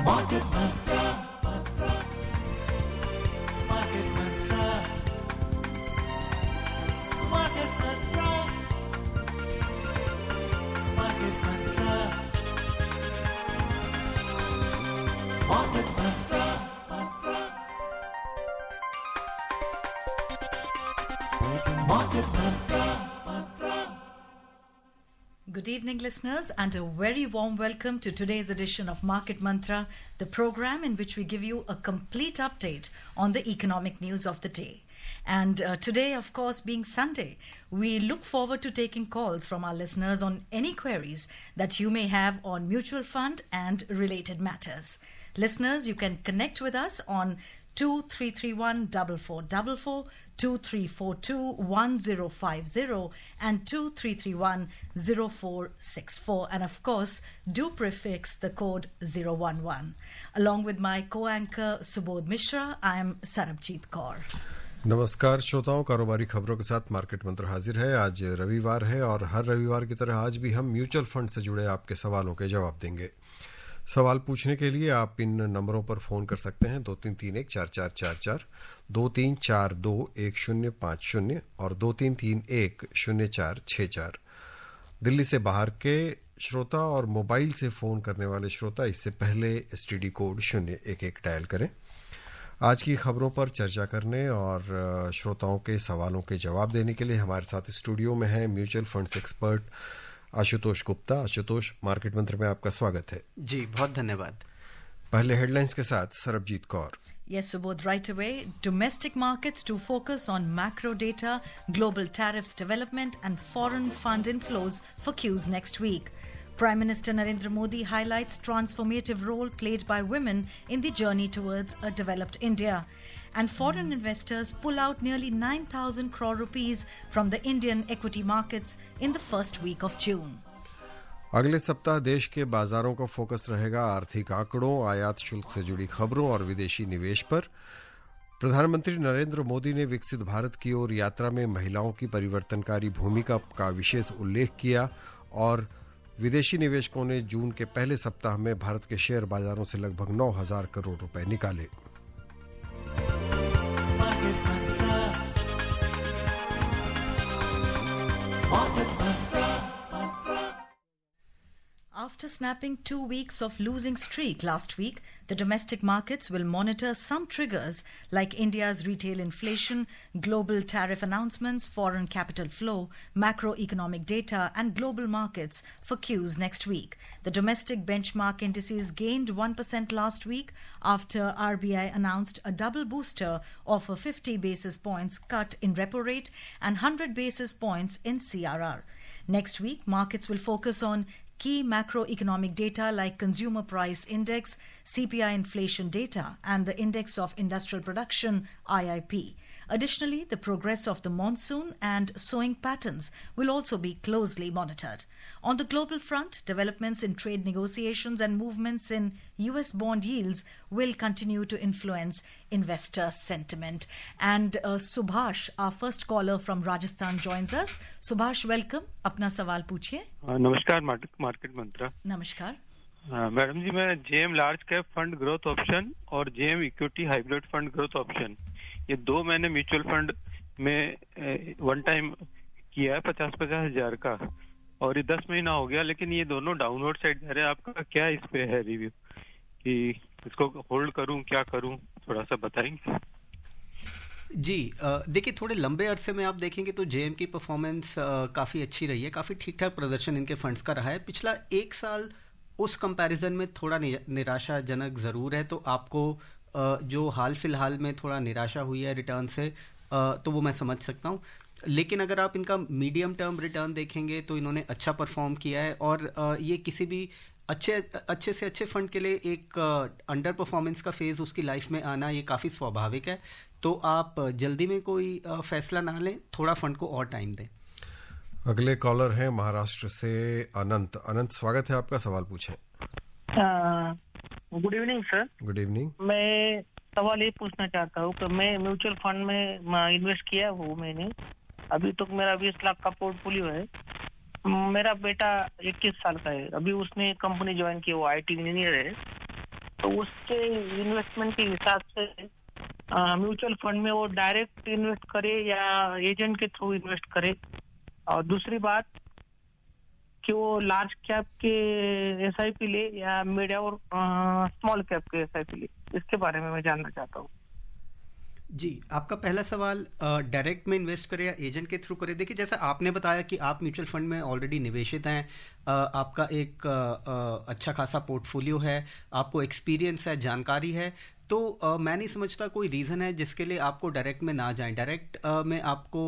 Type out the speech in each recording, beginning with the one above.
Market Mantra, Market Mantra, Market Mantra, Market Mantra, Market Mantra, Market Mantra. Good evening, listeners, and a very warm welcome to today's edition of Market Mantra, the program in which we give you a complete update on the economic news of the day. And today, of course, being Sunday, we look forward to taking calls from our listeners on any queries that you may have on mutual fund and related matters. Listeners, you can connect with us on 2331 4444, 2342 1050 and 2331 0464, and of course do prefix the code 011. Along with my co-anchor Subodh Mishra, I am Sarabjit Kaur. नमस्कार श्रोताओं, कारोबारी खबरों के साथ market मंत्र हाजिर है। आज रविवार है और हर रविवार की तरह आज भी हम म्यूचुअल फंड से जुड़े आपके सवालों के जवाब देंगे। सवाल पूछने के लिए आप इन नंबरों पर फ़ोन कर सकते हैं 2331-4444, 2342-1050 और 2331-0464। दिल्ली से बाहर के श्रोता और मोबाइल से फ़ोन करने वाले श्रोता इससे पहले STD कोड 011 डायल करें। आज की खबरों पर चर्चा करने और श्रोताओं के सवालों के जवाब देने के लिए हमारे साथ स्टूडियो में हैं mutual funds expert Ashutosh Gupta. Ashutosh, market मंत्र में आपका स्वागत है। जी, बहुत धन्यवाद। पहले हेडलाइंस के साथ Sarabjit Kaur. Yes, Subodh, right away. Domestic markets to focus on macro data, global tariffs development and foreign fund inflows for Qs next week. Prime Minister Narendra Modi highlights transformative role played by women in the journey towards a developed India. And foreign investors pull out nearly 9,000 crore rupees from the Indian equity markets in the first week of June. अगले सप्ताह देश के बाजारों का focus रहेगा आर्थिक आंकड़ों, आयात शुल्क से जुड़ी खबरों और विदेशी निवेश पर। प्रधानमंत्री नरेंद्र मोदी ने विकसित भारत की ओर यात्रा में महिलाओं की परिवर्तनकारी भूमिका का विशेष उल्लेख किया और विदेशी निवेशकों ने जून के पहले सप्ताह में भारत के शेयर बाजारों से लगभग 9,000 करोड़ रुपए निकाले। After snapping 2 weeks of losing streak last week, the domestic markets will monitor some triggers like India's retail inflation, global tariff announcements, foreign capital flow, macroeconomic data and global markets for Qs next week. The domestic benchmark indices gained 1% last week after RBI announced a double booster of a 50 basis points cut in repo rate and 100 basis points in CRR. Next week, markets will focus on key macroeconomic data like consumer price index, CPI inflation data, and the index of industrial production, IIP. Additionally, the progress of the monsoon and sowing patterns will also be closely monitored. On the global front, developments in trade negotiations and movements in US bond yields will continue to influence investor sentiment. And Subhash, our first caller from Rajasthan, joins us. Subhash, welcome. अपना सवाल पूछिए। नमस्कार market मंत्रा। नमस्कार madam ji, मैं JM large cap fund growth option और JM equity hybrid fund growth option, ये दो मैंने म्यूचुअल फंड में वन टाइम किया है 50-50 हजार का, और ये 10 महीना हो गया, लेकिन ये दोनों डाउनवर्ड साइड जा रहे हैं। आपका क्या इस पे है रिव्यू कि इसको होल्ड करूं, क्या करूं, थोड़ा सा बताएंगे? जी, देखिए, थोड़े लंबे अरसे में आप देखेंगे तो जेएम की परफॉर्मेंस काफ़ी अच्छी रही है। काफ़ी ठीक ठाक प्रदर्शन इनके फंड्स का रहा है। पिछला एक साल उस कंपैरिजन में थोड़ा निराशाजनक ज़रूर है, तो आपको जो हाल फिलहाल में थोड़ा निराशा हुई है रिटर्न से, तो वो मैं समझ सकता हूँ। लेकिन अगर आप इनका मीडियम टर्म रिटर्न देखेंगे तो इन्होंने अच्छा परफॉर्म किया है, और ये किसी भी अच्छे से अच्छे फंड के लिए एक अंडर परफॉर्मेंस का फेज़ उसकी लाइफ में आना ये काफ़ी स्वाभाविक है। तो आप जल्दी में कोई फैसला ना लें, थोड़ा फंड को और टाइम दें। अगले कॉलर हैं महाराष्ट्र से अनंत। अनंत, स्वागत है आपका, सवाल पूछें। Good evening sir. Good evening. मैं सवाल ये पूछना चाहता हूँ कि मैं म्यूचुअल फंड में इन्वेस्ट किया हूँ मैंने, अभी तक मेरा 20 लाख का पोर्टफोलियो है। मेरा बेटा 21 साल का है, अभी उसने कंपनी ज्वाइन की, वो IT इंजीनियर है। तो उसके इन्वेस्टमेंट के हिसाब से म्यूचुअल फंड में वो डायरेक्ट इन्वेस्ट करे या एजेंट के थ्रू इन्वेस्ट करे। और दूसरी बात कि वो लार्ज कैप के एसआईपी ले या मिड और स्मॉल कैप के एसआईपी ले, इसके बारे में मैं जानना चाहता हूँ। जी, आपका पहला सवाल डायरेक्ट में इन्वेस्ट करें या एजेंट के थ्रू करें। देखिए, जैसा आपने बताया कि आप म्यूचुअल फंड में ऑलरेडी निवेशित हैं, आपका एक अच्छा खासा पोर्टफोलियो है, आपको एक्सपीरियंस है, जानकारी है, तो मैं नहीं समझता कोई रीज़न है जिसके लिए आपको डायरेक्ट में ना जाएं। डायरेक्ट में आपको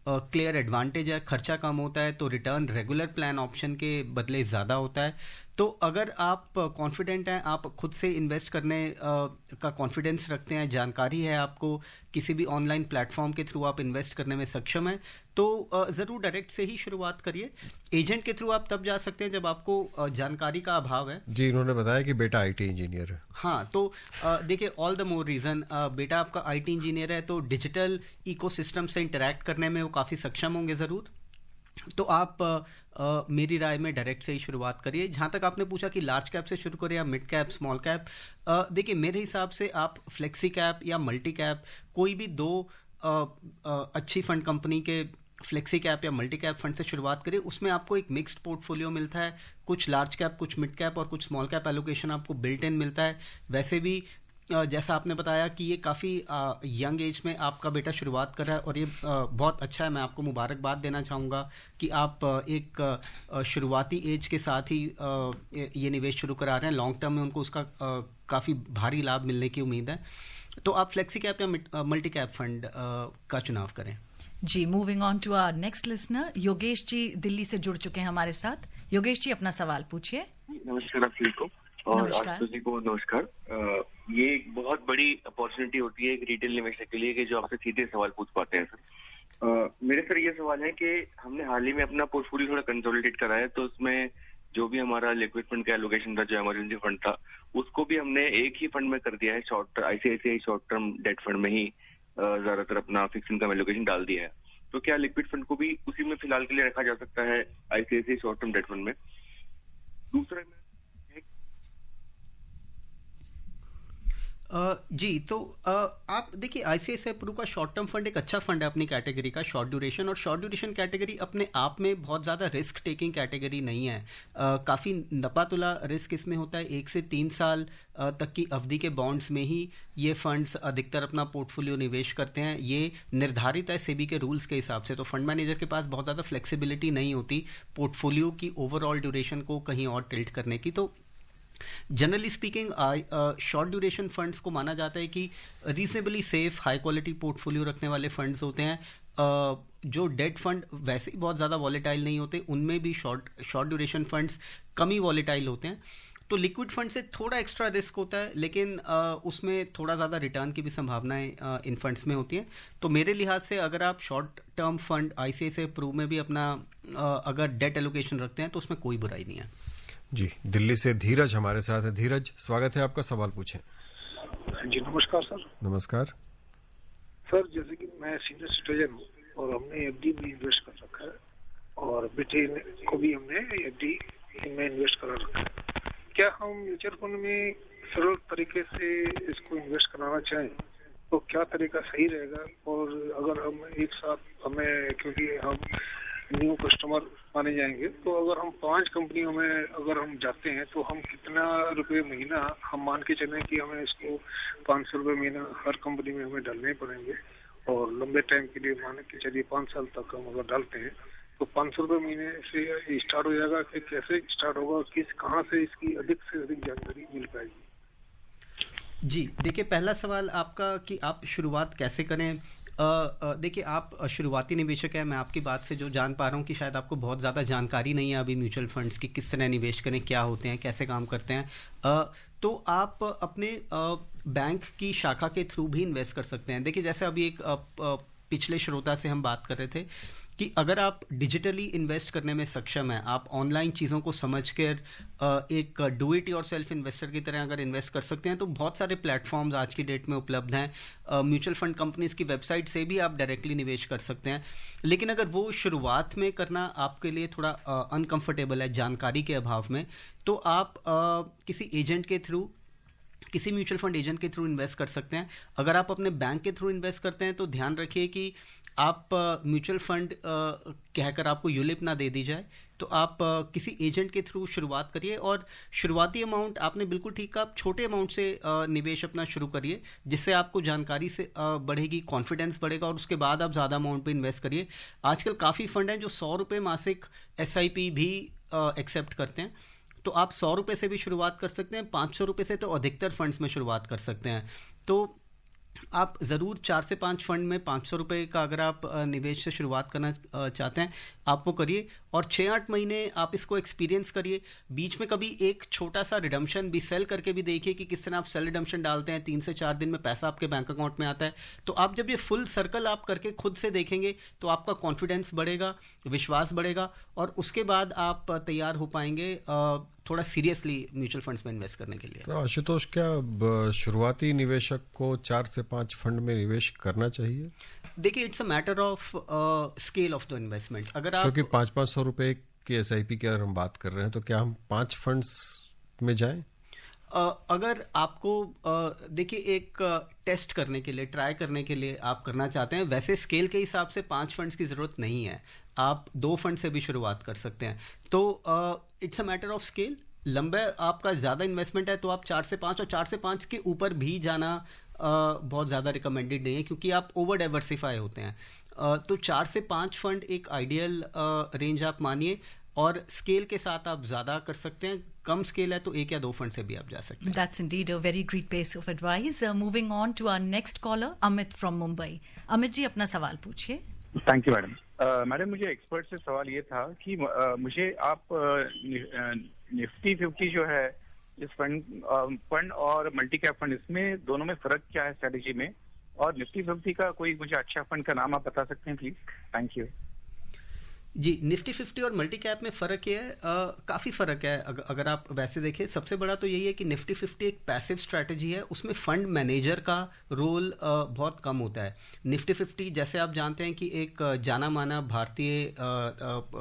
क्लियर एडवांटेज है, खर्चा कम होता है, तो रिटर्न रेगुलर प्लान ऑप्शन के बदले ज़्यादा होता है। तो अगर आप कॉन्फिडेंट हैं, आप खुद से इन्वेस्ट करने का कॉन्फिडेंस रखते हैं, जानकारी है आपको, किसी भी ऑनलाइन प्लेटफॉर्म के थ्रू आप इन्वेस्ट करने में सक्षम हैं, तो ज़रूर डायरेक्ट से ही शुरुआत करिए। एजेंट के थ्रू आप तब जा सकते हैं जब आपको जानकारी का अभाव है। जी, इन्होंने बताया कि बेटा आईटी इंजीनियर है। हाँ, तो देखिए, ऑल द मोर रीज़न, बेटा आपका आईटी इंजीनियर है तो डिजिटल इकोसिस्टम से इंटरैक्ट करने में वो काफ़ी सक्षम होंगे ज़रूर। तो आप मेरी राय में डायरेक्ट से ही शुरुआत करिए। जहाँ तक आपने पूछा कि लार्ज कैप से शुरू करें या मिड कैप, स्मॉल कैप, देखिए मेरे हिसाब से आप फ्लेक्सी कैप या मल्टी कैप, कोई भी दो अच्छी फंड कंपनी के फ्लेक्सी कैप या मल्टी कैप फंड से शुरुआत करें। उसमें आपको एक मिक्स्ड पोर्टफोलियो मिलता है, कुछ लार्ज कैप, कुछ मिड कैप और कुछ स्मॉल कैप एलोकेशन आपको बिल्ट इन मिलता है। वैसे भी जैसा आपने बताया कि ये काफ़ी यंग एज में आपका बेटा शुरुआत कर रहा है और ये बहुत अच्छा है। मैं आपको मुबारकबाद देना चाहूँगा कि आप एक शुरुआती एज के साथ ही ये निवेश शुरू करा रहे हैं। लॉन्ग टर्म में उनको उसका काफ़ी भारी लाभ मिलने की उम्मीद है। तो आप फ्लेक्सी कैप या मल्टी कैप फंड का चुनाव करें। जी, moving on to our next listener, Yogesh ji Delhi से जुड़ चुके हैं हमारे साथ। योगेश जी, अपना सवाल पूछिए। नमस्कार आप सभी को और आशुतोष जी को नमस्कार। ये एक बहुत बड़ी अपॉर्चुनिटी होती है एक रिटेल निवेशक के लिए कि जो आपसे सीधे सवाल पूछ पाते हैं सर। मेरे सर ये सवाल है कि हमने हाल ही में अपना पोर्टफोलियो थोड़ा कंसोलिडेट करा है, तो उसमें जो भी हमारा लिक्विड फंड का एलोकेशन था, जो इमरजेंसी फंड था, उसको भी हमने एक ही फंड में कर दिया है, ICICI short term debt fund में ही ज्यादातर अपना फिक्स इनकम एलोकेशन डाल दिया है। तो क्या लिक्विड फंड को भी उसी में फिलहाल के लिए रखा जा सकता है, ICICI short term debt fund में? दूसरा जी, तो आप देखिए, आईसीआईसीआई प्रू का शॉर्ट टर्म फंड एक अच्छा फंड है अपनी कैटेगरी का, शॉर्ट ड्यूरेशन, और शॉर्ट ड्यूरेशन कैटेगरी अपने आप में बहुत ज़्यादा रिस्क टेकिंग कैटेगरी नहीं है। काफ़ी नपातुला रिस्क इसमें होता है। 1 से 3 साल तक की अवधि के बॉन्ड्स में ही ये फंड्स अधिकतर अपना पोर्टफोलियो निवेश करते हैं। ये निर्धारित है सेबी के रूल्स के हिसाब से। तो फंड मैनेजर के पास बहुत ज़्यादा फ्लेक्सिबिलिटी नहीं होती पोर्टफोलियो की ओवरऑल ड्यूरेशन को कहीं और टिल्ट करने की। तो generally speaking short duration funds को माना जाता है कि reasonably safe, high quality portfolio रखने वाले फंड्स होते हैं। जो डेट फंड वैसे ही बहुत ज़्यादा वॉलेटाइल नहीं होते, उनमें भी शॉर्ट ड्यूरेशन फंड्स कम ही वॉलेटाइल होते हैं। तो लिक्विड फंड से थोड़ा एक्स्ट्रा रिस्क होता है, लेकिन उसमें थोड़ा ज़्यादा रिटर्न की भी संभावनाएं इन फंड्स में होती हैं। तो मेरे लिहाज से अगर आप short term fund ICICI Pru में भी अपना अगर डेट एलोकेशन रखते हैं तो उसमें कोई बुराई नहीं है। जी, दिल्ली से धीरज हमारे साथ है। धीरज, स्वागत है आपका, सवाल पूछें। जी नमस्कार सर। नमस्कार सर, जैसे कि मैं सीनियर सिटीजन हूँ और हमने एफडी में इन्वेस्ट कर रखा है और बेटे को भी हमने एफडी में इन्वेस्ट करा रखा है। क्या हम म्यूचुअल फंड में सरल तरीके से इसको इन्वेस्ट कराना चाहें तो क्या तरीका सही रहेगा? और अगर हम एक साथ हमें, क्योंकि हम न्यू कस्टमर माने जाएंगे, तो अगर हम 5 कंपनियों में अगर हम जाते हैं तो हम कितना रुपए महीना, हम मान के चलें कि हमें इसको 500 रुपये महीना हर कंपनी में हमें डालने पड़ेंगे और लंबे टाइम के लिए मान के चलिए 5 साल तक हम अगर डालते हैं तो 500 रुपये महीने से स्टार्ट हो जाएगा कि कैसे स्टार्ट होगा, कहाँ से इसकी अधिक से अधिक जानकारी मिल पाएगी? जी, देखिए, पहला सवाल आपका कि आप शुरुआत कैसे करें। देखिए, आप शुरुआती निवेशक हैं। मैं आपकी बात से जो जान पा रहा हूँ कि शायद आपको बहुत ज़्यादा जानकारी नहीं है अभी म्यूचुअल फंड्स की, किस तरह निवेश करें, क्या होते हैं, कैसे काम करते हैं। तो आप अपने बैंक की शाखा के थ्रू भी इन्वेस्ट कर सकते हैं। देखिए, जैसे अभी एक पिछले श्रोता से हम बात कर रहे थे कि अगर आप डिजिटली इन्वेस्ट करने में सक्षम हैं, आप ऑनलाइन चीज़ों को समझकर एक do it your self investor की तरह अगर इन्वेस्ट कर सकते हैं तो बहुत सारे प्लेटफॉर्म्स आज की डेट में उपलब्ध हैं। म्यूचुअल फंड कंपनीज की वेबसाइट से भी आप डायरेक्टली निवेश कर सकते हैं। लेकिन अगर वो शुरुआत में करना आपके लिए थोड़ा अनकंफर्टेबल है जानकारी के अभाव में, तो आप किसी एजेंट के थ्रू किसी म्यूचुअल फंड एजेंट के थ्रू इन्वेस्ट कर सकते हैं। अगर आप अपने बैंक के थ्रू इन्वेस्ट करते हैं तो ध्यान रखिए कि आप म्यूचुअल फंड कहकर आपको यूलिप ना दे दी जाए, तो आप किसी एजेंट के थ्रू शुरुआत करिए। और शुरुआती अमाउंट आपने बिल्कुल ठीक कहा, आप छोटे अमाउंट से निवेश अपना शुरू करिए, जिससे आपको जानकारी से बढ़ेगी, कॉन्फिडेंस बढ़ेगा, और उसके बाद आप ज़्यादा अमाउंट पे इन्वेस्ट करिए। आजकल काफ़ी फंड हैं जो 100 रुपये मासिक SIP भी एक्सेप्ट करते हैं, तो आप 100 रुपये से भी शुरुआत कर सकते हैं। 500 रुपये से तो अधिकतर फंड्स में शुरुआत कर सकते हैं। तो आप ज़रूर 4 से 5 फंड में 500 रुपये का अगर आप निवेश से शुरुआत करना चाहते हैं, आप वो करिए, और 6-8 महीने आप इसको एक्सपीरियंस करिए। बीच में कभी एक छोटा सा रिडम्पशन भी सेल करके भी देखिए कि किस तरह आप सेल रिडम्पशन डालते हैं, 3 से 4 दिन में पैसा आपके बैंक अकाउंट में आता है। तो आप जब ये फुल सर्कल आप करके खुद से देखेंगे तो आपका कॉन्फिडेंस बढ़ेगा, विश्वास बढ़ेगा, और उसके बाद आप तैयार हो पाएंगे थोड़ा सीरियसली म्यूचुअल फंड्स में इन्वेस्ट करने के लिए। तो आशुतोष, क्या शुरुआती निवेशक को 4 से 5 फंड में निवेश करना चाहिए? देखिए, it's a matter of scale of the investment. अगर आप, क्योंकि 500-500 रुपए की SIP की अगर हम बात कर रहे हैं, तो क्या हम 5 फंड्स में जाएं? अगर आपको देखिए, एक टेस्ट करने के लिए, ट्राई करने के लिए आप करना चाहते हैं, वैसे स्केल के हिसाब से 5 फंड्स की ज़रूरत नहीं है, आप 2 फंड से भी शुरुआत कर सकते हैं। तो it's a matter of scale. लंबे आपका ज़्यादा इन्वेस्टमेंट है तो आप 4 से 5 और 4 से 5 के ऊपर भी जाना बहुत ज़्यादा रिकमेंडेड नहीं है, क्योंकि आप ओवर डाइवर्सिफाई होते हैं। तो 4 से 5 फंड एक आइडियल रेंज आप मानिए, और स्केल के साथ आप ज़्यादा कर सकते हैं। कम स्केल है तो 1 या 2 फंड से भी आप जा सकते हैं। That's indeed a very great piece of advice. Moving on to our next caller, Amit from Mumbai. Amit जी, अपना सवाल पूछिए। Thank you madam. मैडम, मुझे एक्सपर्ट से सवाल ये था कि मुझे आप निफ्टी 50 जो है, इस फंड और मल्टी कैप फंड, इसमें दोनों में फ़र्क क्या है स्ट्रेटेजी में? और निफ्टी 50 का कोई मुझे अच्छा फंड का नाम आप बता सकते हैं प्लीज? थैंक यू जी। निफ्टी 50 और मल्टी कैप में फ़र्क ये है, काफ़ी फ़र्क है। अगर आप वैसे देखें, सबसे बड़ा तो यही है कि निफ्टी 50 एक पैसिव स्ट्रैटेजी है, उसमें फंड मैनेजर का रोल बहुत कम होता है। निफ्टी 50 जैसे आप जानते हैं कि एक जाना माना भारतीय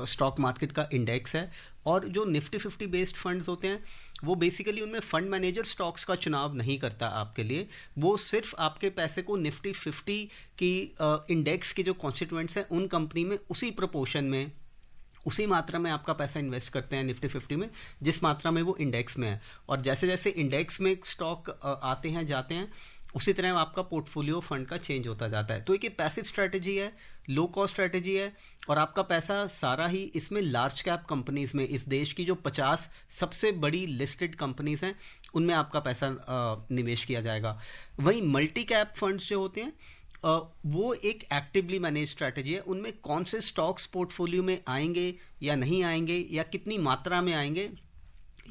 स्टॉक मार्केट का इंडेक्स है, और जो निफ्टी 50 बेस्ड फंड्स होते हैं वो बेसिकली उनमें फंड मैनेजर स्टॉक्स का चुनाव नहीं करता आपके लिए, वो सिर्फ आपके पैसे को निफ्टी 50 की इंडेक्स के जो कॉन्स्टिट्यूएंट्स हैं उन कंपनी में उसी प्रोपोर्शन में, उसी मात्रा में आपका पैसा इन्वेस्ट करते हैं निफ्टी 50 में जिस मात्रा में वो इंडेक्स में है। और जैसे जैसे इंडेक्स में स्टॉक आते हैं जाते हैं, उसी तरह आपका पोर्टफोलियो फंड का चेंज होता जाता है। तो एक पैसिव स्ट्रैटेजी है, लो कॉस्ट स्ट्रैटेजी है, और आपका पैसा सारा ही इसमें लार्ज कैप कंपनीज में, इस देश की जो 50 सबसे बड़ी लिस्टेड कंपनीज हैं उनमें आपका पैसा निवेश किया जाएगा। वहीं मल्टी कैप फंड्स जो होते हैं वो एक एक्टिवली मैनेज स्ट्रैटेजी है। उनमें कौन से स्टॉक्स पोर्टफोलियो में आएंगे या नहीं आएंगे या कितनी मात्रा में आएंगे,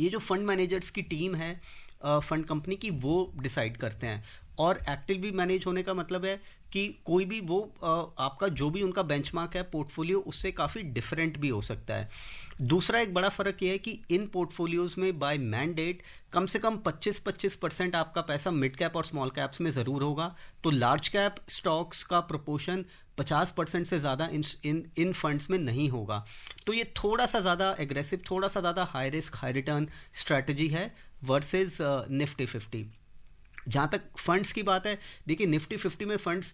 ये जो फंड मैनेजर्स की टीम है फंड कंपनी की, वो डिसाइड करते हैं। और एक्टिवली मैनेज होने का मतलब है कि कोई भी वो आपका जो भी उनका बेंचमार्क है पोर्टफोलियो, उससे काफ़ी डिफरेंट भी हो सकता है। दूसरा एक बड़ा फ़र्क यह है कि इन पोर्टफोलियोज में बाय मैंडेट कम से कम 25% आपका पैसा मिड कैप और स्मॉल कैप्स में ज़रूर होगा। तो लार्ज कैप स्टॉक्स का प्रोपोर्शन 50% से ज़्यादा इन फंड्स में नहीं होगा। तो ये थोड़ा सा ज़्यादा एग्रेसिव, थोड़ा सा ज़्यादा high risk high return strategy है वर्सेस निफ्टी 50। जहाँ तक फंड्स की बात है, देखिए निफ्टी 50 में फंड्स,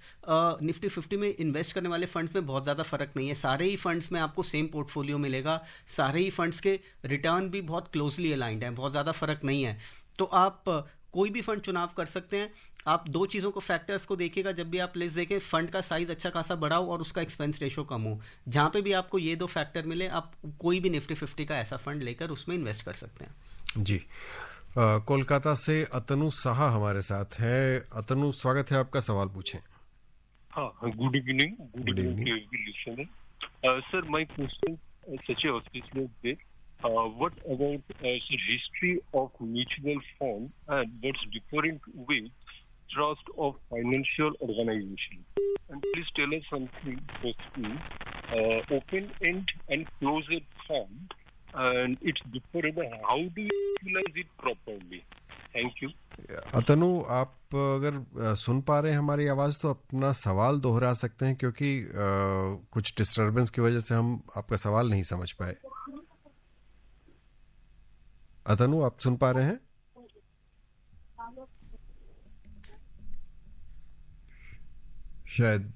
निफ्टी 50 में इन्वेस्ट करने वाले फंड्स में बहुत ज़्यादा फ़र्क नहीं है। सारे ही फंड्स में आपको सेम पोर्टफोलियो मिलेगा, सारे ही फंड्स के रिटर्न भी बहुत क्लोजली अलाइंड हैं, बहुत ज़्यादा फ़र्क नहीं है। तो आप कोई भी फंड चुनाव कर सकते हैं। आप 2 चीज़ों को, फैक्टर्स को देखिएगा जब भी आप लिस्ट देखें, फंड का साइज़ अच्छा खासा बड़ा हो और उसका एक्सपेंस रेशो कम हो। जहाँ पे भी आपको ये 2 फैक्टर मिले, आप कोई भी निफ्टी 50 का ऐसा फंड लेकर उसमें इन्वेस्ट कर सकते हैं। जी। कोलकाता से अतनु साहा हमारे साथ है। अतनु, स्वागत है आपका, सवाल पूछें। हाँ, good evening sir, my question such a auspicious day. What about history of mutual fund and what's different with trust of financial organization? And please tell us something about open-end and closed fund. And it's different. How do you utilize it properly? Thank you. अतनु, आप अगर सुन पा रहे हैं हमारी आवाज़ तो अपना सवाल दोहरा सकते हैं, क्योंकि कुछ डिस्टर्बेंस की वजह से हम आपका सवाल नहीं समझ पाए। अतनु, आप सुन पा रहे हैं? शायद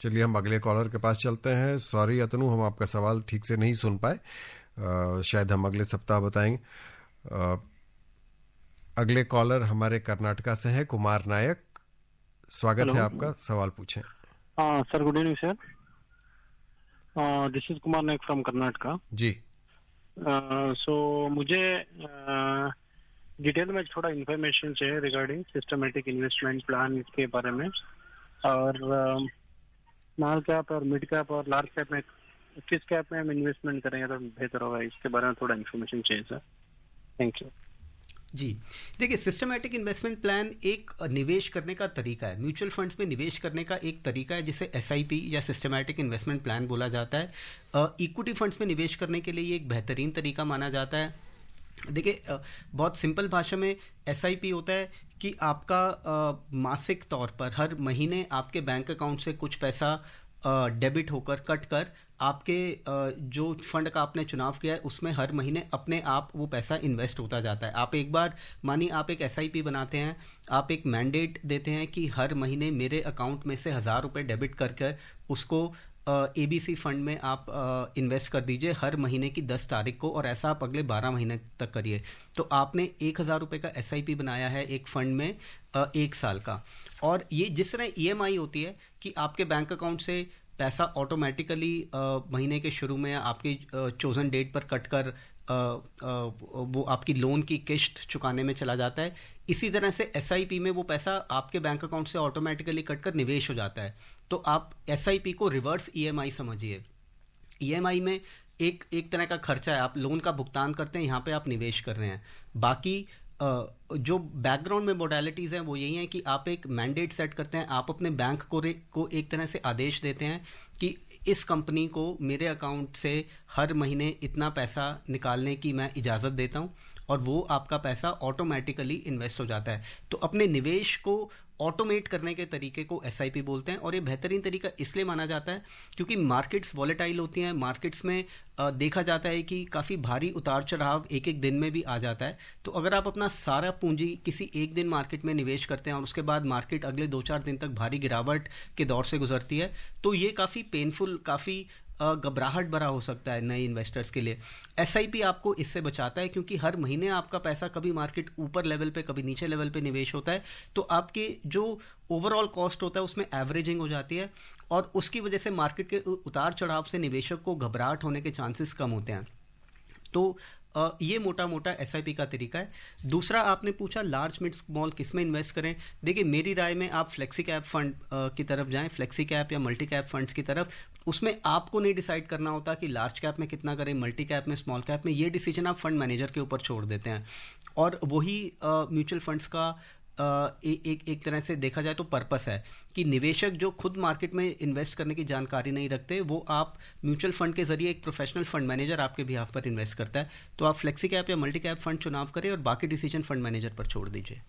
चलिए हम अगले कॉलर के पास चलते हैं। सॉरी अतनु, हम आपका सवाल ठीक से नहीं सुन पाए, शायद हम अगले सप्ताह बताएंगे। अगले कॉलर हमारे कर्नाटका से हैं, कुमार नायक। स्वागत है आपका, सवाल पूछें। Sir good evening sir, this is Kumar Nayak from Karnataka ji. So मुझे डिटेल में थोड़ा इन्फॉर्मेशन चाहिए रिगार्डिंग सिस्टमेटिक इन्वेस्टमेंट प्लान के बारे में, और स्मॉल कैप और मिड कैप और लार्ज कैप में किस कैप में हम इन्वेस्टमेंट करेंगे तो बेहतर होगा, इसके बारे में थोड़ा इन्फॉर्मेशन चाहिए सर। Thank you. जी देखिए, सिस्टमैटिक इन्वेस्टमेंट प्लान एक निवेश करने का तरीका है, म्यूचुअल फंड्स में निवेश करने का एक तरीका है जिसे एसआईपी या सिस्टमैटिक इन्वेस्टमेंट प्लान बोला जाता है। इक्विटी फंड्स में निवेश करने के लिए ये एक बेहतरीन तरीका माना जाता है। देखिए, बहुत सिंपल भाषा में एसआईपी होता है कि आपका मासिक तौर पर हर महीने आपके बैंक अकाउंट से कुछ पैसा डेबिट होकर कट कर आपके जो फंड का आपने चुनाव किया है उसमें हर महीने अपने आप वो पैसा इन्वेस्ट होता जाता है। आप एक बार मानिए आप एक एसआईपी बनाते हैं, आप एक मैंडेट देते हैं कि हर महीने मेरे अकाउंट में से 1000 रुपये डेबिट कर उसको एबीसी फंड में आप इन्वेस्ट कर दीजिए हर महीने की 10 तारीख को, और ऐसा आप अगले 12 महीने तक करिए। तो आपने 1000 रुपये का एसआईपी बनाया है एक फंड में 1 साल का, और ये जिस तरह ईएमआई होती है कि आपके बैंक अकाउंट से पैसा ऑटोमेटिकली महीने के शुरू में आपकी चोजन डेट पर कट कर वो आपकी लोन की किश्त चुकाने में चला जाता है, इसी तरह से एसआईपी में वो पैसा आपके बैंक अकाउंट से ऑटोमेटिकली कट कर निवेश हो जाता है। तो आप एसआईपी को रिवर्स ईएमआई समझिए। ईएमआई में एक तरह का खर्चा है, आप लोन का भुगतान करते हैं, यहाँ पे आप निवेश कर रहे हैं। बाकी जो बैकग्राउंड में मोडालिटीज़ हैं वो यही हैं कि आप एक मैंडेट सेट करते हैं, आप अपने बैंक को एक तरह से आदेश देते हैं कि इस कंपनी को मेरे अकाउंट से हर महीने इतना पैसा निकालने की मैं इजाज़त देता हूं, और वो आपका पैसा ऑटोमेटिकली इन्वेस्ट हो जाता है। तो अपने निवेश को ऑटोमेट करने के तरीके को एसआईपी बोलते हैं, और ये बेहतरीन तरीका इसलिए माना जाता है क्योंकि मार्केट्स वॉलेटाइल होती हैं। मार्केट्स में देखा जाता है कि काफ़ी भारी उतार चढ़ाव एक एक दिन में भी आ जाता है। तो अगर आप अपना सारा पूंजी किसी एक दिन मार्केट में निवेश करते हैं और उसके बाद मार्केट अगले 2-4 दिन तक भारी गिरावट के दौर से गुजरती है, तो ये काफ़ी पेनफुल, काफ़ी घबराहट भरा हो सकता है नए इन्वेस्टर्स के लिए। एसआईपी आपको इससे बचाता है क्योंकि हर महीने आपका पैसा कभी मार्केट ऊपर लेवल पे कभी नीचे लेवल पे निवेश होता है, तो आपके जो ओवरऑल कॉस्ट होता है उसमें एवरेजिंग हो जाती है, और उसकी वजह से मार्केट के उतार चढ़ाव से निवेशक को घबराहट होने के चांसेस कम होते हैं। तो ये मोटा मोटा एसआईपी का तरीका है। दूसरा आपने पूछा लार्ज मिड स्मॉल किस में इन्वेस्ट करें। देखिए, मेरी राय में आप फ्लेक्सी कैप फंड की तरफ जाएं, फ्लेक्सी कैप या मल्टी कैप फंड्स की तरफ। उसमें आपको नहीं डिसाइड करना होता कि लार्ज कैप में कितना करें, मल्टी कैप में, स्मॉल कैप में। ये डिसीजन आप फंड मैनेजर के ऊपर छोड़ देते हैं, और वही म्यूचुअल फंड्स का एक तरह से देखा जाए तो पर्पस है कि निवेशक जो खुद मार्केट में इन्वेस्ट करने की जानकारी नहीं रखते, वो आप म्यूचुअल फंड के जरिए एक प्रोफेशनल फंड मैनेजर आपके बिहाफ पर इन्वेस्ट करता है। तो आप फ्लेक्सी कैप या मल्टी कैप फंड चुनाव करें और बाकी डिसीजन फंड मैनेजर पर छोड़ दीजिए।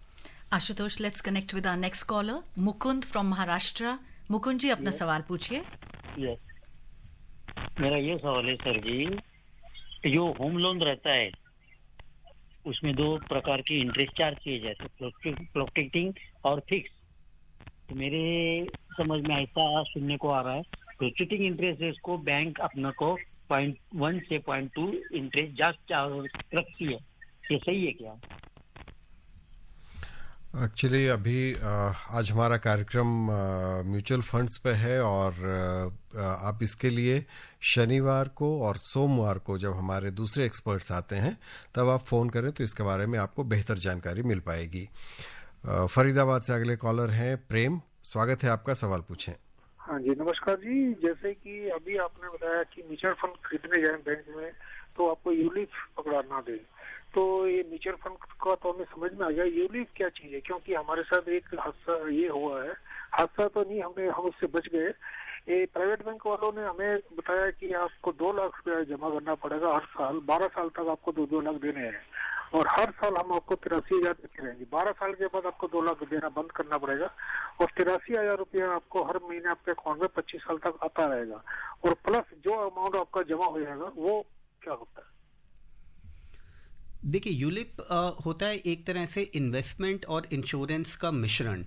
Ashutosh, let's connect with our next caller Mukund from Maharashtra. Mukund ji, अपना सवाल पूछिए। मेरा ये सवाल है सर जी, जो होम लोन रहता है उसमें 2 प्रकार की इंटरेस्ट चार्ज किए जाते हैं, फ्लोटिंग और फिक्स। तो मेरे समझ में ऐसा सुनने को आ रहा है, फ्लोटिंग इंटरेस्ट रेट को बैंक अपने को 0.1 से 0.2 इंटरेस्ट ज्यादा रखती है, ये सही है क्या? एक्चुअली अभी आज हमारा कार्यक्रम म्यूचुअल फंड्स पे है, और आप इसके लिए शनिवार को और सोमवार को जब हमारे दूसरे एक्सपर्ट्स आते हैं तब आप फ़ोन करें तो इसके बारे में आपको बेहतर जानकारी मिल पाएगी। फरीदाबाद से अगले कॉलर हैं प्रेम। स्वागत है आपका, सवाल पूछें। हाँ जी, नमस्कार जी। जैसे कि अभी आपने बताया कि म्यूचुअल फंड खरीदने जाए बैंक में तो आपको यूलिप पकड़ा ना दे, तो ये म्यूचुअल फंड का तो हमें समझ में आ गया, यूलिप क्या चीज है? क्योंकि हमारे साथ एक हादसा ये हुआ है, हादसा तो नहीं, हम उससे बच गए। ये प्राइवेट बैंक वालों ने हमें बताया कि आपको 2 लाख रुपया जमा करना पड़ेगा हर साल, 12 साल तक आपको 2-2 लाख देने हैं, और हर साल हम आपको 83,000 देते रहेंगे। 12 साल के बाद आपको 2 लाख देना बंद करना पड़ेगा, और 83,000 रुपया आपको हर महीने आपके अकाउंट में 25 साल तक आता रहेगा, और प्लस जो अमाउंट आपका जमा हो जाएगा वो क्या होता है? देखिए, यूलिप होता है एक तरह से इन्वेस्टमेंट और इंश्योरेंस का मिश्रण।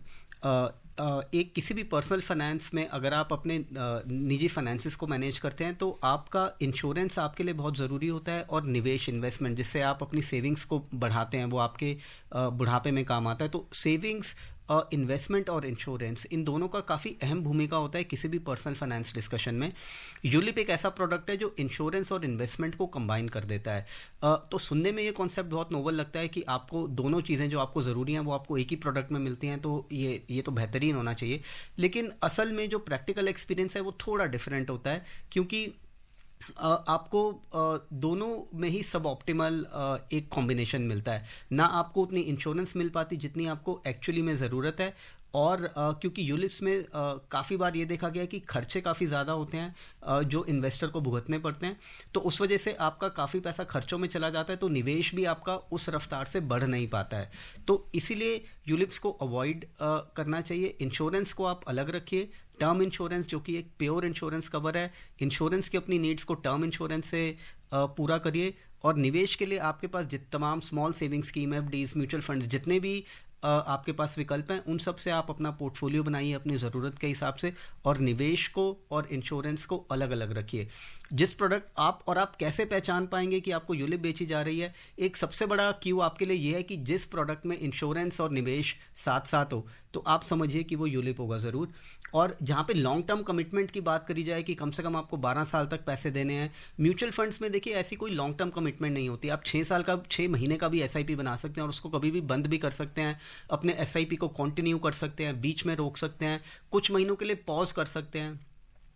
एक किसी भी पर्सनल फाइनेंस में अगर आप अपने निजी फाइनेंसेस को मैनेज करते हैं तो आपका इंश्योरेंस आपके लिए बहुत ज़रूरी होता है, और निवेश इन्वेस्टमेंट जिससे आप अपनी सेविंग्स को बढ़ाते हैं वो आपके बुढ़ापे में काम आता है। तो सेविंग्स, इन्वेस्टमेंट और इंश्योरेंस, इन दोनों का काफ़ी अहम भूमिका होता है किसी भी पर्सनल फाइनेंस डिस्कशन में। यूलिप एक ऐसा प्रोडक्ट है जो इंश्योरेंस और इन्वेस्टमेंट को कंबाइन कर देता है। तो सुनने में ये कॉन्सेप्ट बहुत नोवेल लगता है कि आपको दोनों चीज़ें जो आपको ज़रूरी हैं वो आपको एक ही प्रोडक्ट में मिलती हैं, तो ये तो बेहतरीन होना चाहिए। लेकिन असल में जो प्रैक्टिकल एक्सपीरियंस है वो थोड़ा डिफरेंट होता है, क्योंकि आपको दोनों में ही सब ऑप्टिमल एक कॉम्बिनेशन मिलता है। ना आपको उतनी इंश्योरेंस मिल पाती जितनी आपको एक्चुअली में ज़रूरत है, और क्योंकि यूलिप्स में काफ़ी बार ये देखा गया है कि खर्चे काफ़ी ज़्यादा होते हैं जो इन्वेस्टर को भुगतने पड़ते हैं, तो उस वजह से आपका काफ़ी पैसा खर्चों में चला जाता है, तो निवेश भी आपका उस रफ्तार से बढ़ नहीं पाता है। तो इसीलिए यूलिप्स को अवॉइड करना चाहिए। इंश्योरेंस को आप अलग रखिए, टर्म इंश्योरेंस जो कि एक प्योर इंश्योरेंस कवर है, इंश्योरेंस की अपनी नीड्स को टर्म इंश्योरेंस से पूरा करिए, और निवेश के लिए आपके पास तमाम small saving scheme, FDs, mutual funds, जितने भी आपके पास विकल्प हैं उन सब से आप अपना पोर्टफोलियो बनाइए अपनी ज़रूरत के हिसाब से, और निवेश को और इंश्योरेंस को अलग अलग रखिए। जिस प्रोडक्ट आप कैसे पहचान पाएंगे कि आपको यूलिप बेची जा रही है? एक सबसे बड़ा क्यू आपके लिए ये है कि जिस प्रोडक्ट में इंश्योरेंस और निवेश साथ साथ हो तो आप समझिए कि वो यूलिप होगा ज़रूर। और जहाँ पे लॉन्ग टर्म कमिटमेंट की बात करी जाए कि कम से कम आपको 12 साल तक पैसे देने हैं, म्यूचुअल फंड्स में देखिए ऐसी कोई लॉन्ग टर्म कमिटमेंट नहीं होती। आप 6 महीने का भी एसआईपी बना सकते हैं और उसको कभी भी बंद भी कर सकते हैं, अपने एसआईपी को कंटिन्यू कर सकते हैं, बीच में रोक सकते हैं, कुछ महीनों के लिए पॉज कर सकते हैं।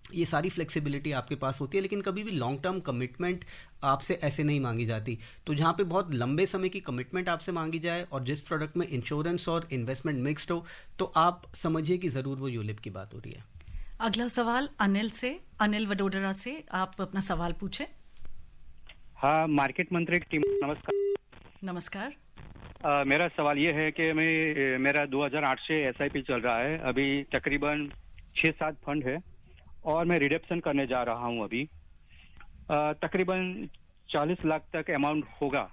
ये सारी फ्लेक्सिबिलिटी आपके पास होती है, लेकिन कभी भी लॉन्ग टर्म कमिटमेंट आपसे ऐसे नहीं मांगी जाती। तो जहाँ पे बहुत लंबे समय की कमिटमेंट आपसे मांगी जाए और जिस प्रोडक्ट में इंश्योरेंस और इन्वेस्टमेंट मिक्स्ड हो, तो आप समझिए कि ज़रूर वो यूलिप की बात हो रही है। अगला सवाल अनिल से, अनिल वडोदरा से, आप अपना सवाल पूछें। हाँ, मार्केट मंत्री की टीम, नमस्कार। नमस्कार। मेरा सवाल ये है कि मेरा 2008 से एसआईपी चल रहा है, अभी तकरीबन 6-7 फंड है और मैं रिडम्पशन करने जा रहा हूँ अभी। तकरीबन 40 लाख तक अमाउंट होगा।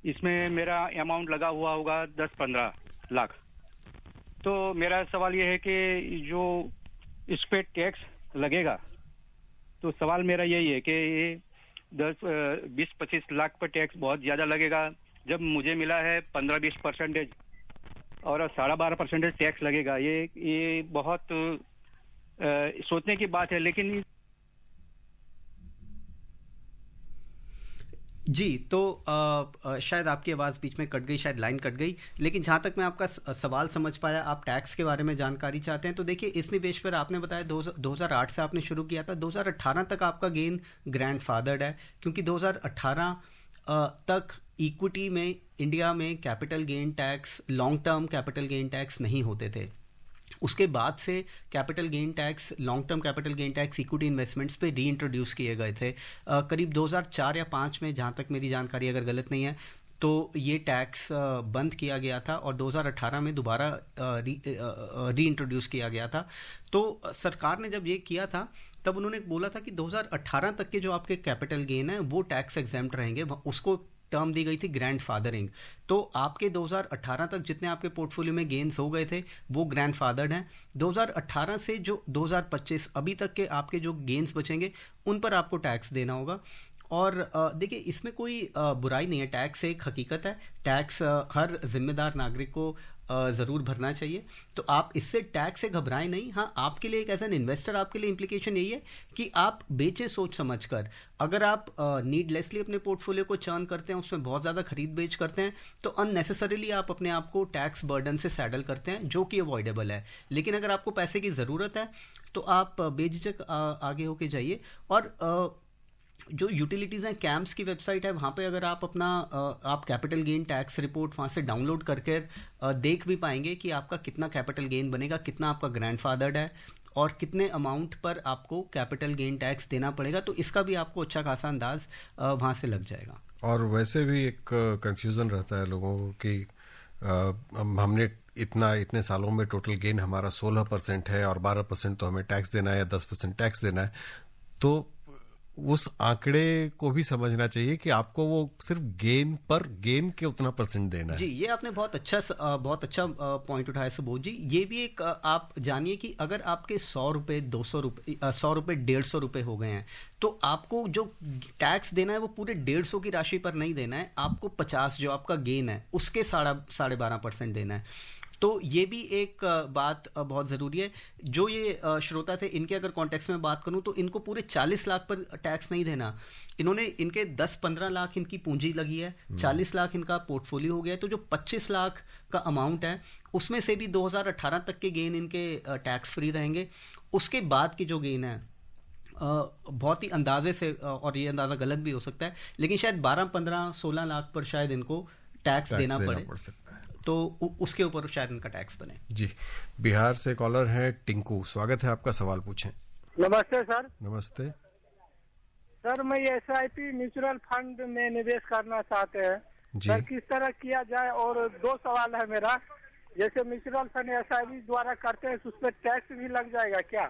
इसमें मेरा अमाउंट लगा हुआ होगा 10-15 लाख। तो मेरा सवाल ये है कि जो इस पे टैक्स लगेगा, तो सवाल मेरा यही है कि ये 10-20-25 लाख पर टैक्स बहुत ज़्यादा लगेगा, जब मुझे मिला है 15-20% और 12.5% टैक्स लगेगा। ये बहुत सोचने की बात है। लेकिन जी, तो शायद आपकी आवाज़ बीच में कट गई, शायद लाइन कट गई, लेकिन जहाँ तक मैं आपका सवाल समझ पाया, आप टैक्स के बारे में जानकारी चाहते हैं। तो देखिए, इस निवेश पर आपने बताया 2008 से आपने शुरू किया था, 2018 तक आपका गेन ग्रैंडफादर्ड है, क्योंकि 2018 तक इक्विटी में इंडिया में capital gain tax, long term capital gain tax नहीं होते थे। उसके बाद से capital gain tax, long term capital gain tax equity investments पे री इंट्रोड्यूस किए गए थे करीब 2004 या 5 में, जहाँ तक मेरी जानकारी अगर गलत नहीं है, तो ये टैक्स बंद किया गया था और 2018 में दोबारा री इंट्रोड्यूस किया गया था। तो सरकार ने जब ये किया था तब उन्होंने बोला था कि 2018 तक के जो आपके कैपिटल गेन है वो टैक्स एग्जेम्प्ट रहेंगे, उसको टर्म दी गई थी ग्रैंडफादरिंग। तो आपके 2018 तक जितने आपके पोर्टफोलियो में गेन्स हो गए थे वो ग्रैंडफादर्ड हैं। 2018 से जो 2025 अभी तक के आपके जो गेन्स बचेंगे उन पर आपको टैक्स देना होगा। और देखिए, इसमें कोई बुराई नहीं है, टैक्स एक हकीकत है, टैक्स हर जिम्मेदार नागरिक को ज़रूर भरना चाहिए। तो आप इससे टैक्स से घबराएं नहीं। हाँ, आपके लिए एक एज एन इन्वेस्टर आपके लिए इम्प्लीकेशन यही है कि आप बेचें सोच समझ कर। अगर आप नीडलेसली अपने पोर्टफोलियो को चर्न करते हैं, उसमें बहुत ज़्यादा खरीद बेच करते हैं, तो अननेसेसरीली आप अपने आप को टैक्स बर्डन से सैडल करते हैं, जो कि अवॉइडेबल है। लेकिन अगर आपको पैसे की ज़रूरत है तो आप बेझिझक आगे होके जाइए। और जो यूटिलिटीज़ हैं, कैम्स की वेबसाइट है, वहाँ पे अगर आप अपना आप कैपिटल गेन टैक्स रिपोर्ट वहाँ से डाउनलोड करके देख भी पाएंगे कि आपका कितना कैपिटल गेन बनेगा, कितना आपका ग्रैंडफादर्ड है और कितने अमाउंट पर आपको कैपिटल गेन टैक्स देना पड़ेगा। तो इसका भी आपको अच्छा खासा अंदाज वहाँ से लग जाएगा। और वैसे भी एक कंफ्यूजन रहता है लोगों को कि हमने इतने सालों में टोटल गेन हमारा 16% है और 12% तो हमें टैक्स देना है या 10% टैक्स देना है। तो उस आंकड़े को भी समझना चाहिए कि आपको वो सिर्फ गेन के उतना परसेंट देना है। जी, ये आपने बहुत अच्छा पॉइंट उठाया सुबोध जी। ये भी एक आप जानिए कि अगर आपके 100 रुपए 200 रुपए 100 रुपए 150 रुपए हो गए हैं, तो आपको जो टैक्स देना है वो पूरे 150 की राशि पर नहीं देना है, आपको 50 जो आपका गेन है उसके 12.5% देना है। तो ये भी एक बात बहुत ज़रूरी है। जो ये श्रोता थे, इनके अगर कॉन्टेक्स्ट में बात करूं तो इनको पूरे 40 लाख पर टैक्स नहीं देना। इन्होंने इनके 10-15 लाख इनकी पूंजी लगी है, 40 लाख इनका पोर्टफोलियो हो गया है, तो जो 25 लाख का अमाउंट है उसमें से भी 2018 तक के गेन इनके टैक्स फ्री रहेंगे। उसके बाद की जो गेन है बहुत ही अंदाजे से, और ये अंदाज़ा गलत भी हो सकता है, लेकिन शायद 12-15-16 लाख पर शायद इनको टैक्स देना पड़ सकता है, तो उसके ऊपर शायद इनका टैक्स बने। जी, बिहार से कॉलर हैं टिंकू, स्वागत है आपका, सवाल पूछें। नमस्ते सर। नमस्ते सर, मैं SIP म्यूचुअल फंड में निवेश करना चाहते हैं सर, किस तरह किया जाए? और 2 सवाल है मेरा। जैसे म्यूचुअल फंड SIP द्वारा करते हैं, उस पर टैक्स भी लग जाएगा क्या?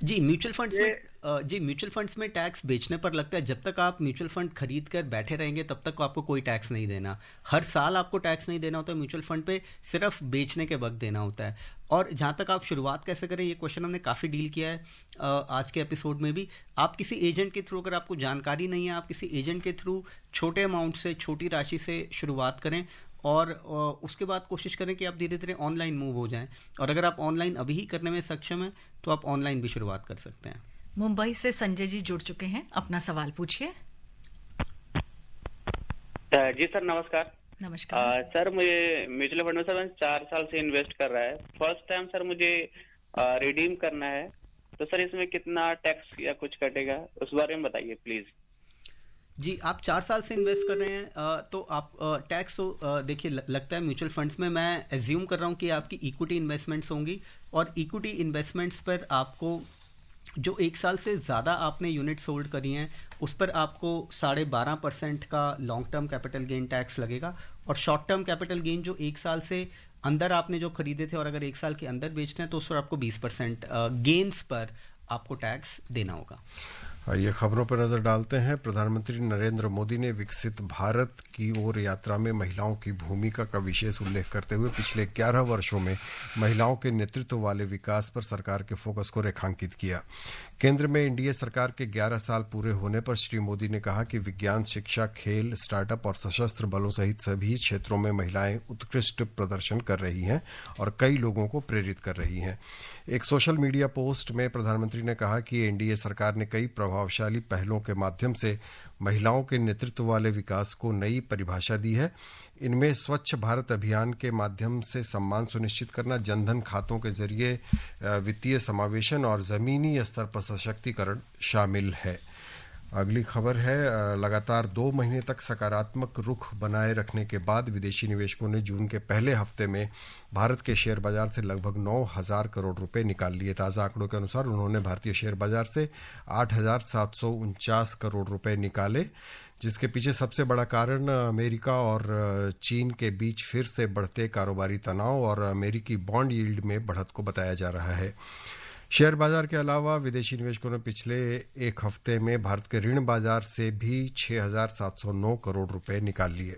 जी, म्यूचुअल फंड्स में टैक्स बेचने पर लगता है। जब तक आप म्यूचुअल फंड खरीद कर बैठे रहेंगे तब तक आपको कोई टैक्स नहीं देना। हर साल आपको टैक्स नहीं देना होता है म्यूचुअल फंड पे, सिर्फ बेचने के वक्त देना होता है। और जहाँ तक आप शुरुआत कैसे करें, ये क्वेश्चन हमने काफ़ी डील किया है आज के एपिसोड में भी। आप किसी एजेंट के थ्रू, अगर आपको जानकारी नहीं है, आप किसी एजेंट के थ्रू छोटे अमाउंट से, छोटी राशि से शुरुआत करें, और उसके बाद कोशिश करें कि आप धीरे धीरे ऑनलाइन मूव हो जाएं। और अगर आप ऑनलाइन अभी ही करने में सक्षम हैं तो आप ऑनलाइन भी शुरुआत कर सकते हैं। मुंबई से संजय जी जुड़ चुके हैं, अपना सवाल पूछिए। जी सर, नमस्कार। नमस्कार सर, मुझे म्यूचुअल फंड में सर 4 साल से इन्वेस्ट कर रहा है। फर्स्ट टाइम सर मुझे रिडीम करना है, तो सर इसमें कितना टैक्स या कुछ कटेगा, उस बारे में बताइए प्लीज। जी, आप 4 साल से इन्वेस्ट कर रहे हैं तो आप टैक्स तो देखिए लगता है म्यूचुअल फंड्स में, मैं एज्यूम कर रहा हूँ कि आपकी इक्विटी इन्वेस्टमेंट्स होंगी, और इक्विटी इन्वेस्टमेंट्स पर आपको जो 1 साल से ज़्यादा आपने यूनिट्स होल्ड करी हैं उस पर आपको 12.5% का long term capital gain tax लगेगा। और शॉर्ट टर्म कैपिटल गेन जो 1 साल से अंदर आपने जो खरीदे थे और अगर 1 साल के अंदर बेचते हैं तो उस पर आपको 20% गेन्स पर आपको टैक्स देना होगा। आइए खबरों पर नजर डालते हैं। प्रधानमंत्री नरेंद्र मोदी ने विकसित भारत की ओर यात्रा में महिलाओं की भूमिका का विशेष उल्लेख करते हुए पिछले 11 वर्षों में महिलाओं के नेतृत्व वाले विकास पर सरकार के फोकस को रेखांकित किया। केंद्र में एनडीए सरकार के 11 साल पूरे होने पर श्री मोदी ने कहा कि विज्ञान, शिक्षा, खेल, स्टार्टअप और सशस्त्र बलों सहित सभी क्षेत्रों में महिलाएं उत्कृष्ट प्रदर्शन कर रही हैं और कई लोगों को प्रेरित कर रही हैं। एक सोशल मीडिया पोस्ट में प्रधानमंत्री ने कहा कि एनडीए सरकार ने कई प्रभावशाली पहलों के माध्यम से महिलाओं के नेतृत्व वाले विकास को नई परिभाषा दी है। इनमें स्वच्छ भारत अभियान के माध्यम से सम्मान सुनिश्चित करना, जनधन खातों के जरिए वित्तीय समावेशन और जमीनी स्तर पर सशक्तिकरण शामिल है। अगली खबर है, लगातार 2 महीने तक सकारात्मक रुख बनाए रखने के बाद विदेशी निवेशकों ने जून के पहले हफ्ते में भारत के शेयर बाजार से लगभग 9,000 करोड़ रुपए निकाल लिए। ताज़ा आंकड़ों के अनुसार उन्होंने भारतीय शेयर बाजार से 8,749 करोड़ रुपए निकाले, जिसके पीछे सबसे बड़ा कारण अमेरिका और चीन के बीच फिर से बढ़ते कारोबारी तनाव और अमेरिकी बॉन्ड यील्ड में बढ़त को बताया जा रहा है। शेयर बाजार के अलावा विदेशी निवेशकों ने पिछले एक हफ्ते में भारत के ऋण बाजार से भी 6,709 करोड़ रुपए निकाल लिए।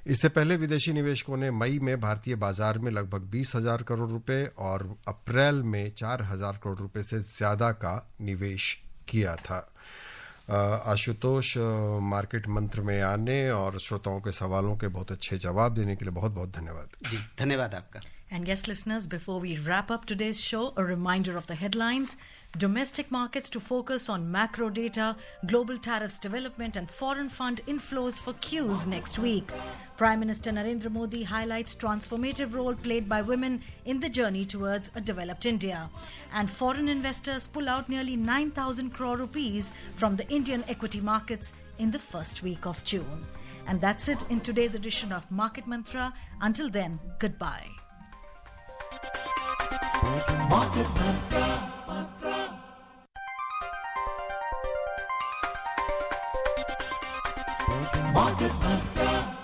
इससे पहले विदेशी निवेशकों ने मई में भारतीय बाजार में लगभग 20,000 करोड़ रुपए और अप्रैल में 4,000 करोड़ रुपए से ज्यादा का निवेश किया था। आशुतोष, मार्केट मंत्र में आने और श्रोताओं के सवालों के बहुत अच्छे जवाब देने के लिए बहुत बहुत धन्यवाद। जी, धन्यवाद आपका। And yes, listeners, before we wrap up today's show, a reminder of the headlines. Domestic markets to focus on macro data, global tariffs development and foreign fund inflows for cues next week. Prime Minister Narendra Modi highlights transformative role played by women in the journey towards a developed India. And foreign investors pull out nearly 9,000 crore rupees from the Indian equity markets in the first week of June. And that's it in today's edition of Market Mantra. Until then, goodbye. Market Mantra. Market Mantra.